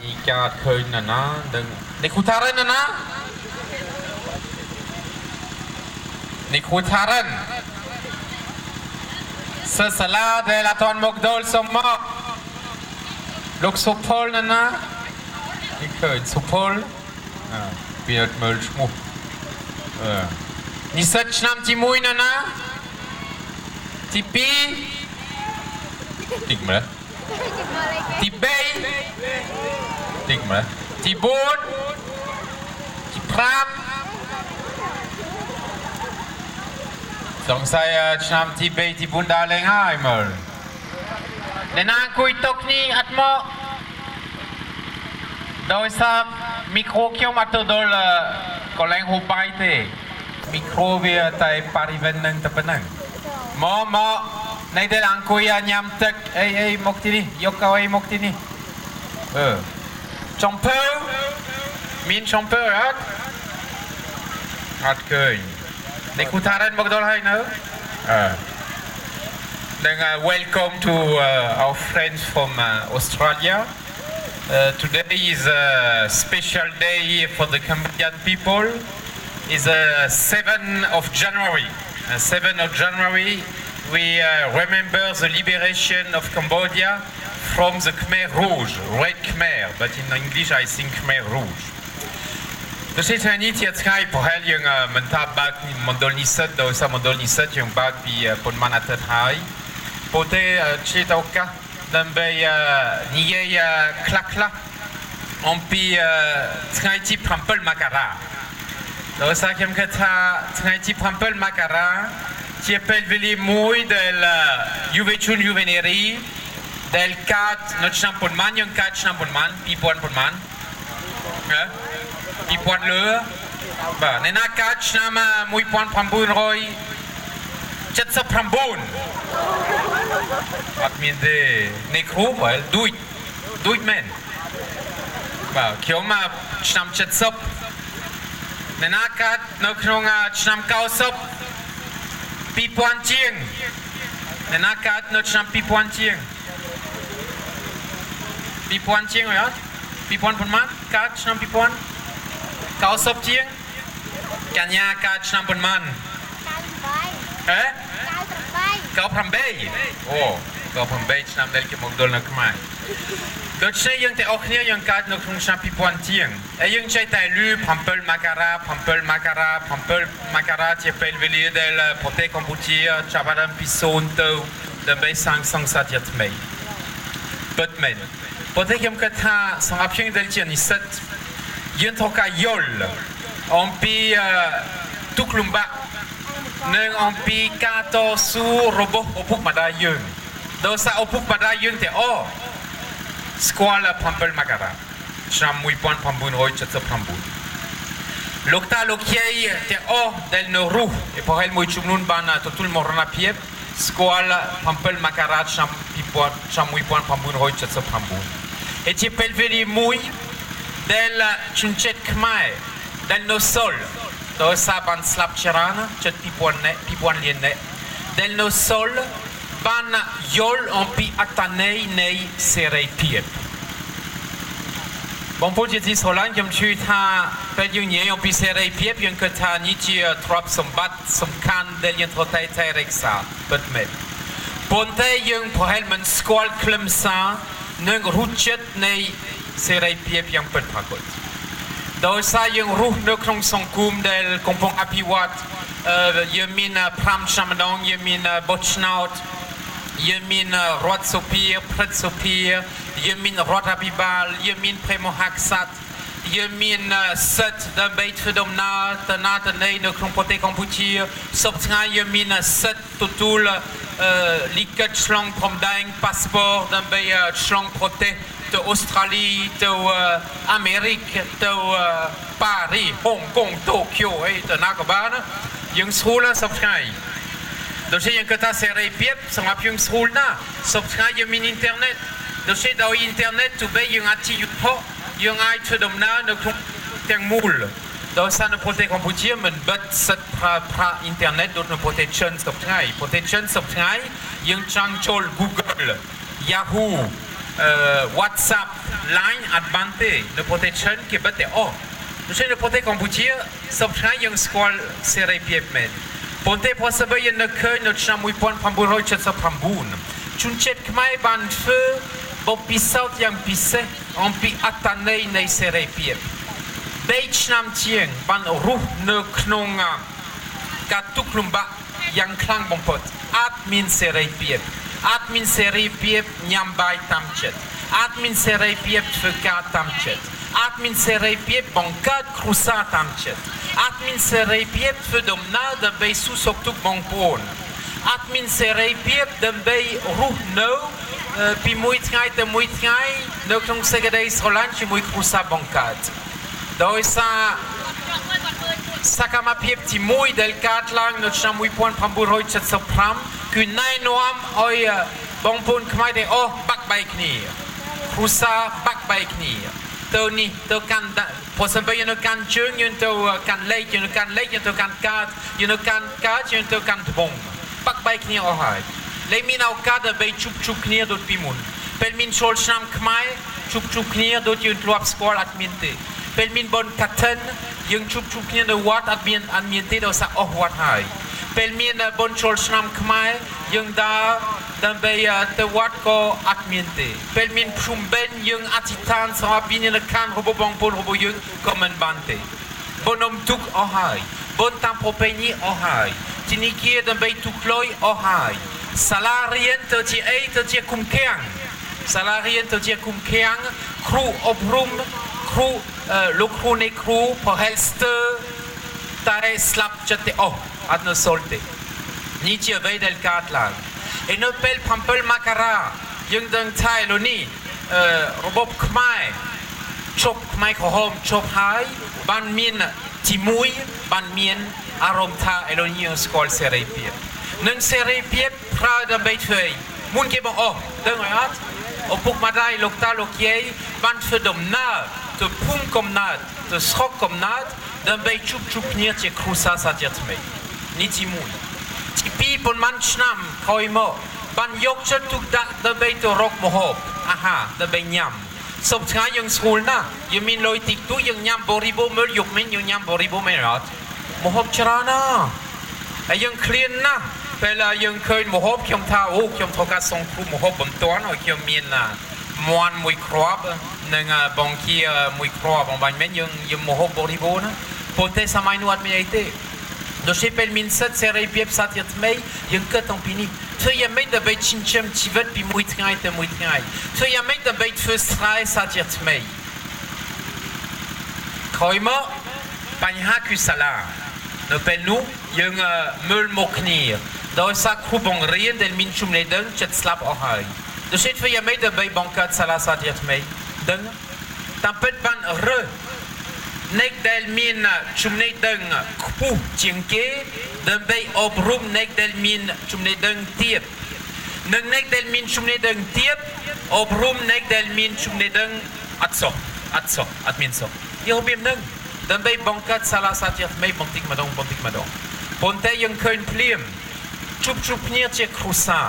อีกาเคยนะดึงในคูทารันนะในคูทารันSesalah de la tuan Mogdol sama Lok Sopol nana Ikut Sopol Biar melchmu Nisat Chnam Timui nana Tipi Tigmla Tibay Tigmla Tibun Tipram Song saya Chnam Tibay Tibun Daleng hai mel Nenang kui tok ni atmo Doi sa mikro kiom atodol koleng hubai te Mikro via tai pariven nang tepenang Mo Nay del ang kuya nyam tek ay mok tini yok kawai mok tini Chomper Min chomper at keun They could have Then welcome to our friends from Australia. Today is a special day for the Cambodian people. It's 7th of January. 7th of January, we remember the liberation of Cambodia from the Khmer Rouge, Red Khmer, but in English I think Khmer Rouge. Dus dit zijn niet het schijf voor heel jong mentabak mondolnisset, dat is mondolnisset jong bak bij ponmanatet hai. Pote chetoka dan bij niye klakla, on pi schijfje prampel makara. Dat is dat jong kata schijfje prampel makara. Qui appelle veli mooi del juvechun juveneri del kat notre champonman jong kat champonman pi ponman. Pi puan le ba nena catch nama muy puan prambun roy chetsa prambun at min de nekro wel duit men ba kioma chnam chetsop nena kat no knonga chnam kausop pi puan chieng nena kat no chnam pi puan chieng ya pi puan punman kat chnam pi puan Kau sop chieng Kanya ka chnam pun man Kau prambay Oh Kau prambay chnam del ke mogdol na kmai Dot chay yang te oknia yang kat no kung chnam pipuan chieng E yang chay tay lu prampel makara Tia pel veli del pote komputia Chabadam pison to Dambay sang sat yat may Batman Pote kem kata sang apyeng del tia ni set Yen toka yol Ompi tuklumba Neng ompi kato su roboh opuk madayun Dosa opuk madayun te o Squala pampel magara Sham muy puan pambun roy chetsa pambun Lokta lokiei te o del noru E por el muy chumnun bana totul morna piep Squala pampel magara sham muy puan pambun roy chetsa pambun Et ti pelveli muy del chunchet khmer del no sol do sa ban slap chirana chet pipuan lienne del no sol ban yol on pi atanei nei serei piep bon pour dire solan comme tu ta pel yong on pi serei piep yon que ta ni ti trop sombat somkan del yon trotai tai reksa but met ponte yon pour helmen squal klemsa nung ruchet nei Serai piep yang penpakot. Dosa yang ruh no krong songkum del kompong apiwat yemin pram chamdong yemin bochnaut yemin rot sopir pret sopir yemin rot abibal yemin premo haksat yemin set de beit fedomna tanat nei no krong pote komputir sobtnga yemin set totul liket schlong promdang passeport de bei schlong prote de Australie, de Amerika, de Paris, Hong Kong, Tokyo, de Nakabana, yung school subscribe. Dus je kunt dat zeggen, piep, zo heb je een school na. Subscribe je min internet. Dus je dat internet, toen ben je een ati po, yung uit voor de na, de teng moel. Dat is een prote computer, maar bet set pra internet, dat een protection subscribe. Protection subscribe, yung chang chol Google, Yahoo. WhatsApp Line អត់បានទេនៅប្រទេសចិនគេបិទតែអស់ដូច្នេះនៅប្រទេសកម្ពុជាសពថ្ងៃយើងស្គាល់សេរីភាពមែនប៉ុន្តែព្រោះសबैយើងនៅឃើញនៅឆ្នាំ1979ជនជាតិខ្មែរបានធ្វើបបពិសោធន៍យ៉ាងពិសេសអំពីអត្តន័យនៃសេរីភាព3ឆ្នាំជាងបានរស់នៅក្នុងការទុកលំបាកយ៉ាងខ្លាំងបំផុតអត់មានសេរីភាពអត់មានសេរីភាពញ៉ាំបាយតាមចិត្តអត់មានសេរីភាពធ្វើការតាមចិត្តអត់មានសេរីភាពបង្កើតគ្រួសារតាមចិត្តអត់មានសេរីភាពធ្វើដំណើរដើម្បីសួរសុខទុក្ខបងប្អូនអត់មានសេរីភាពដើម្បីរស់នៅពីមួយថ្ងៃទៅមួយថ្ងៃនៅក្នុងសេចក្តីស្រឡាញ់ជាមួយគ្រួសារបង្កើតដោយសារសកម្មភាពទី1ដែលកើតឡើងនៅឆ្នាំ1975គឺណែនាំឲ្យបងប្អូនខ្មែរទាំងអស់បាក់បែកគ្នាគ្រួសារបាក់បែកគ្នាទៅនេះទៅកាន់ព្រោះសម្រាប់យើងនៅកាន់ជើងយើងទៅកាន់លេខយើងនៅកាន់លេខយើងទៅកាន់កាតយើងនៅកាន់កាតយើងទៅកាន់ត្បូងបាក់បែកគ្នាអស់ហើយលេខមានឱកាសដើម្បីជួបគ្នាដូចពីមុនពេលមានចូលឆ្នាំខ្មែរជួបគ្នាដូចយើងធ្លាប់ស្គាល់អត់មានទេពេលមានបុណ្យកឋិនយើងជួបគ្នានៅវត្តអត់មានទេដោយសារអស់វត្តហើយពេលមានបុណ្យចូលឆ្នាំខ្មែរយើងដើរដើម្បីទៅវត្តក៏អត់មានទេពេលមានភ្ជុំបិណ្ឌយើងអធិដ្ឋានសម្រាប់វិញ្ញាណក្ខន្ធរបស់បងប្អូនរបស់យើងក៏មិនបានទេបុណ្យនំទុកអស់ហើយបុណ្យតាមប្រពៃណីអស់ហើយទីនេះគេដើម្បីទុកលុយអស់ហើយសាលារៀនទៅជាអីទៅជាគុំខាំងសាលារៀនទៅជាគុំខាំងគ្រូអប់រំគ្រូលោកគ្រូនៃគ្រូប្រហែលស្ទើតែស្លាប់ចិត្តទេអស់អត់នៅសល់ទេនេះជាអ្វីដែលកើតឡើងហើយនៅពេល7មករាយើងដឹងថាឥឡូវនេះរបបខ្មែរជប់ខ្មែរក្រហមជប់ហើយបានមានទី1បានមានអារម្មណ៍ថាឥឡូវនេះយើងស្គាល់សេរីភាពនិងសេរីភាពប្រើដើម្បីធ្វើមុនគេបងអស់ដឹងអត់ឪពុកម្ដាយលោកតាលោកយាយបានធ្វើដំណើរទៅភូមិកំណើតទៅស្រុកកំណើតដើម្បីជួបគ្នាជាគ្រួសារសាជាថ្មីនេះទី1ទី2ប៉ុន្មានឆ្នាំក្រោយមកបានយកចិត្តទុកដាក់ដើម្បីទៅរកម្ហូបអាហារដើម្បីញ៉ាំសពថ្ងៃយើងស្គាល់ណាយើងមានលុយតិចតួចយើងញ៉ាំបរិបូរមើលយកមិញយើងញ៉ាំបរិបូរមែនអត់ម្ហូបច្រើនណាហើយយើងឃ្លានណាពេលយើងឃើញម្ហូបខ្ញុំថាអូខ្ញុំត្រូវការសងគ្រូម្ហូបបន្ទាន់ឲ្យខ្ញុំមានមាន់មួយគ្រាប់និងបង្គាមួយគ្រាប់បងបាញ់មែនយើងម្ហូបបរិបូរណាប៉ុន្តែសម័យនោះអត់មានអីទេដូច្នេះពេលមានសិទ្ធិសេរីភាពសាជាថ្មីយើងគិតតាំងពីនេះធ្វើយ៉ាងម៉េចដើម្បីចិញ្ចឹមជីវិតពីមួយថ្ងៃទៅមួយថ្ងៃធ្វើយ៉ាងម៉េចដើម្បីធ្វើស្រែសាជាថ្មីក្រោយមកបញ្ហាគឺសាលានៅពេលនោះយើងមើលមកគ្នាដោយសារគ្រូបង្រៀនដែលមានចំណេះដឹងចិត្តស្លាប់អស់ហើយដូច្នេះធ្វើយ៉ាងម៉េចដើម្បីបង្កើតសាលាសាជាថ្មីដឹងតាមពិតបានរើសអ្នកដែលមានចំណេះដឹងខ្ពស់ជាងគេដើម្បីអប់រំអ្នកដែលមានចំណេះដឹងទាបនិងអ្នកដែលមានចំណេះដឹងទាបអប់រំអ្នកដែលមានចំណេះដឹងអត់មានសោះយករបៀបហ្នឹងដើម្បីបង្កើតសាលាសាជាថ្មីបន្តិចម្ដងប៉ុន្តែយើងឃើញភ្លាមជួបគ្នាជាគ្រួសារ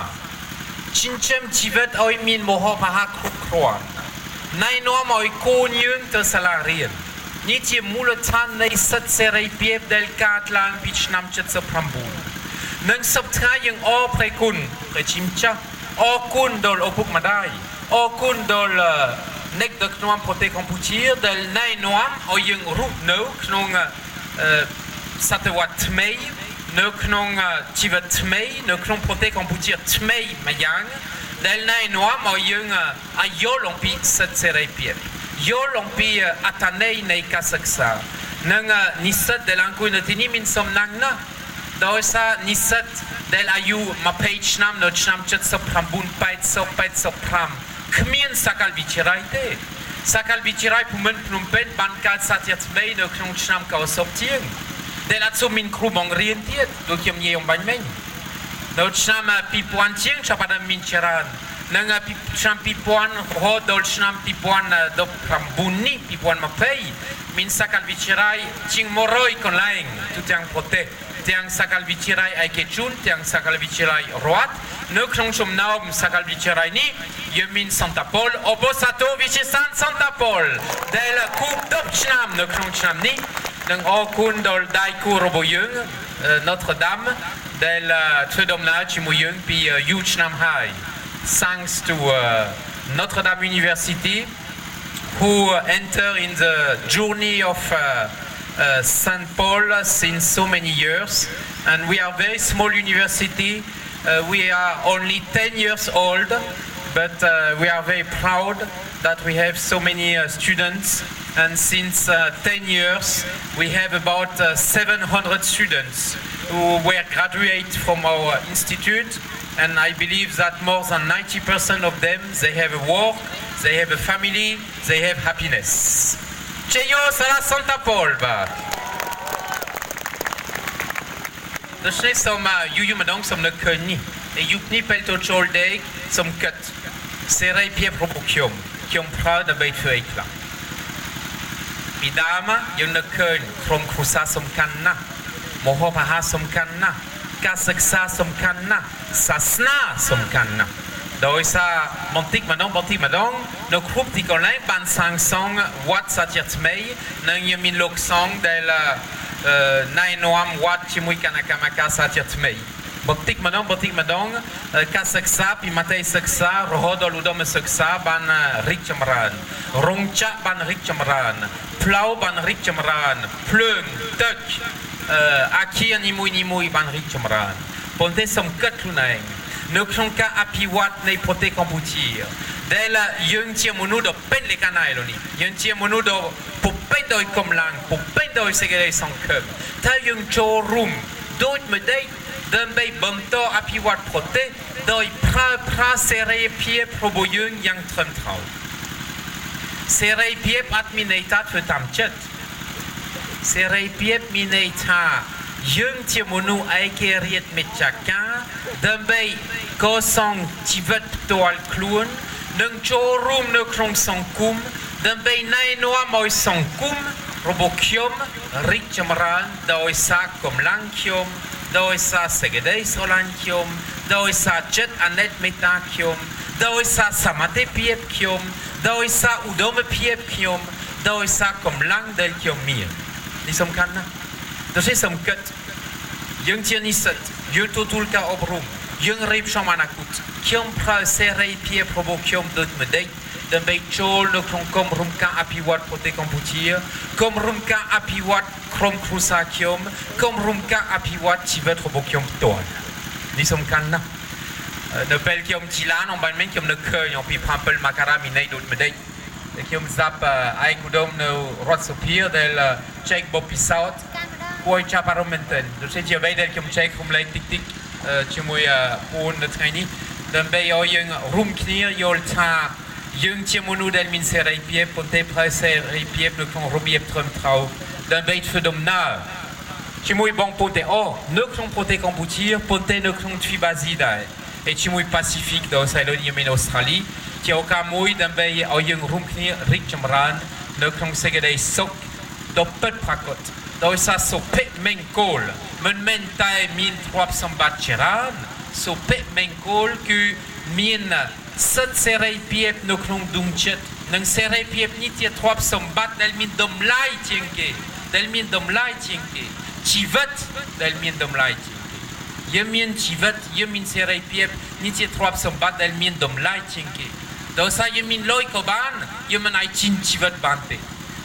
ចិញ្ចឹមជីវិតឲ្យមានមហោបអាហារគ្រប់គ្រាន់ណែនាំឲ្យកូនយើងទៅសាលារៀននេះជាមូលដ្ឋាននៃសិទ្ធិសេរីភាពដែលកើតឡើងពីឆ្នាំ79និងសប្តាហ៍យើងអរព្រៃគុណព្រះជាម្ចាស់អរគុណដល់ឪពុកម្ដាយអរគុណដល់អ្នកដឹកនាំប្រទេសកម្ពុជាដែលណែនាំឲ្យយើងរស់នៅក្នុងសតវត្សថ្មីនៅក្នុងជីវិតថ្មីនៅក្នុងប្រទេសកម្ពុជាថ្មីមួយយ៉ាងដែលណែនាំឲ្យយើងយល់អំពីសិទ្ធិសេរីភាពយល់អំពីអត្ថន័យនៃការសិក្សានិងនិស្សិតដែលអង្គុយនៅទីនេះមានសំណាងណាស់ដោយសារនិស្សិតដែលអាយុ20ឆ្នាំនៅឆ្នាំ79-80-85គ្មានសាកលវិទ្យាល័យទេសាកលវិទ្យាល័យភូមិន្ទភ្នំពេញបានកើតសាជាថ្មីនៅក្នុងឆ្នាំ90ជាងដែលអត់សូវមានគ្រូបង្រៀនទៀតដូចខ្ញុំនិយាយអំបញ្ញមិញនៅឆ្នាំ2000ជាងចាប់ផ្ដើមមានច្រើននិងឆ្នាំ2000រហូតដល់ឆ្នាំ2019នេះ2020មានសាកលវិទ្យាល័យជាង100កន្លែងទូទាំងប្រទេស ទាំងសាកលវិទ្យាល័យឯកជនទាំងសាកលវិទ្យាល័យរដ្ឋនៅក្នុងចំណោមសាកលវិទ្យាល័យនេះយើងមាន Santa Paul Obosato វិទ្យាស្ថាន Santa Paul ដែលគូ10ឆ្នាំនៅក្នុងឆ្នាំនេះនឹងអរគុណដល់ដៃគូរបស់យើង Notre Dame ដែលធ្វើដំណើរជាមួយយើងពីយូរឆ្នាំហើយ Thanks to Notre Dame University who enter in the journey of St. Paul since so many years, and we are very small university. We are only 10 years old, but we are very proud that we have so many students. And since 10 years, we have about 700 students who were graduate from our institute. And I believe that more than 90% of them, they have a work, they have a family, they have happiness. Cheyo sala Santa Paul ba. ដូច្នេះសូមយូរម្ដងសូមនឹកឃើញនេះយុគនេះពេលទៅចូលដេកសូមគិតសេរីភាពរបស់ខ្ញុំប្រើដើម្បីធ្វើអីខ្លះពីដើមយើងនឹកឃើញក្រុមគ្រួសារសំខាន់ណាស់មហោបអាហារសំខាន់ណាស់ការសិក្សាសំខាន់ណាស់សាសនាសំខាន់ណាស់ដោយសារបន្តិចម្ដងនៅគ្រប់ទីកន្លែងបានសាងសង់វត្តសាជាថ្មីនិងយើងមានលោកសង្ឃដែលណែនាំវត្តជាមួយគណៈកម្មការសាជាថ្មីបន្តិចម្ដងការសិក្សាពីមត្តេយ្យសិក្សារហូតដល់ឧត្តមសិក្សាបានរីកចម្រើនរោងចក្របានរីកចម្រើនផ្លូវបានរីកចម្រើនភ្លើងទឹកអគារនីមួយបានរីកចម្រើនប៉ុន្តែសំគិតខ្លួនឯងនៅក្នុងការអភិវឌ្ឍនៃប្រទេសកម្ពុជាដែលយើងជាមនុស្សដ៏ពេញលក្ខណៈនេះយើងជាមនុស្សដ៏ពុពេញដោយកម្លាំងពុពេញដោយសេចក្តីសង្ឃឹមថាយើងចូលរួមដូចម្ដេចដើម្បីបន្តអភិវឌ្ឍប្រទេសដោយប្រើប្រាស់សេរីភាពរបស់យើងយ៉ាងត្រឹមត្រូវសេរីភាពអត់មានន័យថាធ្វើតាមចិត្តសេរីភាពមានន័យថាយើងជាមនុស្សឯករាជ្យមេចាការដើម្បីកសាងជីវិតផ្ទាល់ខ្លួននិងចូលរួមនៅក្នុងសង្គមដើម្បីណែនាំឲ្យសង្គមរបស់ខ្ញុំរីកចម្រើនដោយសារកម្លាំងខ្ញុំដោយសារសេចក្តីស្រឡាញ់ខ្ញុំដោយសារចិត្តអាណិតមេត្តាខ្ញុំដោយសារសមត្ថភាពខ្ញុំដោយសារឧត្តមភាពខ្ញុំដោយសារកម្លាំងដែលខ្ញុំមាននេះសំខាន់ណាស់ដូច្នេះសំគិតយើងជានិស្សិតយើងទទួលការអប់រំយើងរៀបចំអនាគតខ្ញុំប្រើសេរីភាពរបស់ខ្ញុំដូចម្ដេចដើម្បីចូលនៅក្នុងគម្រោងការអភិវឌ្ឍប្រទេសកម្ពុជាគម្រោងការអភិវឌ្ឍក្រុមគ្រួសារខ្ញុំគម្រោងការអភិវឌ្ឍជីវិតរបស់ខ្ញុំផ្ទាល់នេះសំខាន់ណាស់នៅពេលខ្ញុំជីឡានអំបញ្ញខ្ញុំនឹកឃើញអំពី7មករាមានន័យដូចម្ដេចដែលខ្ញុំចាប់ឯកឧត្តមនៅរដ្ឋសភាដែលចែកបបពិសោធន៍គួរចាប់អារម្មណ៍មែនទែនដូច្នេះជាអ្វីដែលខ្ញុំចែកក្រុមលេខតិចជាមួយពូននៅថ្ងៃនេះដើម្បីឲ្យយើងរួមគ្នាយល់ថាយើងជាមនុស្សដែលមានសេរីភាពប៉ុន្តែប្រើសេរីភាពនៅក្នុងរបៀបត្រឹមត្រូវដើម្បីធ្វើដំណើរជាមួយបងប្អូនទាំងអស់នៅក្នុងប្រទេសកម្ពុជាប៉ុន្តែនៅក្នុងទ្វីបអាស៊ីដែរហើយជាមួយប៉ាស៊ីហ្វិកដោយសារដូចយើងមានអូស្ត្រាលីជាឱកាសមួយដើម្បីឲ្យយើងរួមគ្នារីកចម្រើននៅក្នុងសេចក្តីសុខដ៏ពិតប្រាកដដោយសារសុភមង្គលមិនមែនតែមានទ្រព្យសម្បត្តិច្រើនសុភមង្គលគឺមានសិទ្ធិសេរីភាពនៅក្នុងដួងចិត្តនិងសេរីភាពនេះជាទ្រព្យសម្បត្តិដែលមានតម្លៃជាងគេជីវិតដែលមានតម្លៃជាងគេយើងមានជីវិតយើងមានសេរីភាពនេះជាទ្រព្យសម្បត្តិដែលមានតម្លៃជាងគេដោយសារយើងមានលុយក៏បានយើងមិនអាចជីវិតបានទេ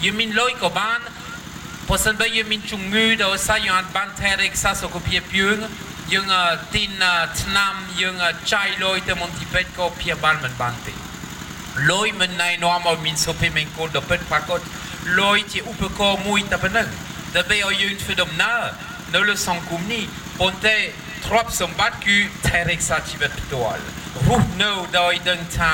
យើងមានលុយក៏បានបើសិនបើយើងមានជំងឺដោយសារយើងអាចបានថែរក្សាសុខភាពយើងទីនឆ្នាំយើងចាយលុយទៅមន្ទីរពេទ្យក៏ព្យាបាលមិនបានទេលុយមិនណែនាំឲ្យមានសុភមង្គលដ៏ពិតប្រាកដលុយជាឧបករណ៍មួយតែប៉ុណ្ណឹងដើម្បីឲ្យយើងធ្វើដំណើរនៅលើសង្គមនេះប៉ុន្តែទ្រព្យសម្បត្តិគឺថែរក្សាជីវិតផ្ទាល់រស់នៅដោយដឹងថា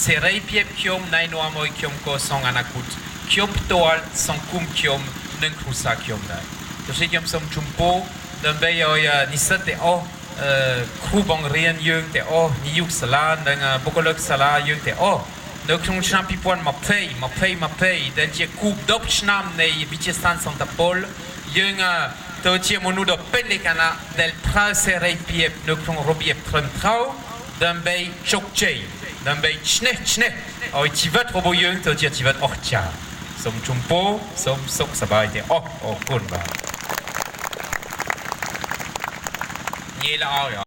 សេរីភាពខ្ញុំណែនាំឲ្យខ្ញុំកសាងអនាគតខ្ញុំផ្ទាល់សង្គមខ្ញុំនិងគ្រួសារខ្ញុំដែរដូច្នេះខ្ញុំសូមជម្ពោដើម្បីឲ្យនិស្សិតទាំងអស់គ្រូបង្រៀនយើងទាំងអស់នាយកសាលានិងបុគ្គលិកសាលាយើងទាំងអស់នៅក្នុងឆ្នាំ2020ដែលជាគូប10ឆ្នាំនៃវិទ្យាស្ថាន Santa Paul យើង ตัวเชียมนุษย์เป็นเลยกันนะเดลพราเซเรเปียบนึกถึงระเบียบทนเท้าดันไปชกเจดันไปชเนเอาชีวิตระบบยังตัวเชียชีวิตออกจากสมชุมโปสมสุขสบายเดียวคุณบ้านี่ละเอา